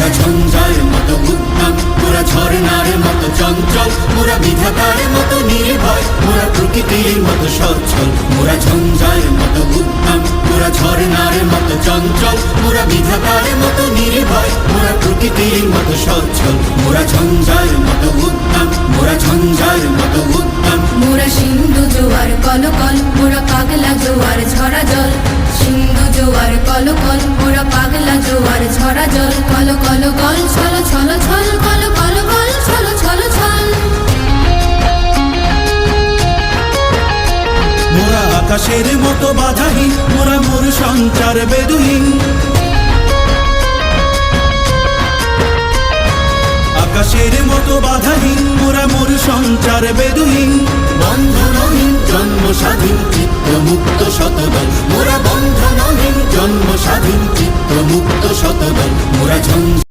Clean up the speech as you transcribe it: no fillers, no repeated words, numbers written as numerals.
মোরা ঝঞ্ঝার মতো উদ্দাম, মোরা ঝর্ণার মতো চঞ্চল, মোরা বিধাতার মতো নির্ভয়, মোরা প্রকৃতির মতো সচ্ছল। মোরা ঝঞ্ঝার মতো উদ্দাম, মোরা ঝর্ণার মতো চঞ্চল, মোরা বিধাতার মতো নির্ভয়, মোরা প্রকৃতির মতো সচ্ছল। মোরা ঝঞ্ঝার মতো উদ্দাম, মোরা ঝঞ্ঝার মতো উদ্দাম। মোরা সিন্ধু জোয়ার কলকল, মোরা পাগলা জোয়ার ঝরা জল। সিন্ধু জোয়ার কলকল, মোরা পাগলা জোয়ার ঝরা জল। কল কল গল ছল ছল ছল, কল কল গল ছল ছল ছল। মোরা আকাশের মতো বাধাহীন, মোরা মোর সঞ্চার বেদুহীন। আকাশের মতো বাধাহীন, মোরা মোর সঞ্চার বেদুহীন। বন্ধনহীন জন্ম স্বাধীন চিত্ত মুক্ত শতদল, মোরা বন্ধনহীন জন্ম স্বাধীন চিত্ত মুক্ত শতদল। মোরা ঝঞ্ঝার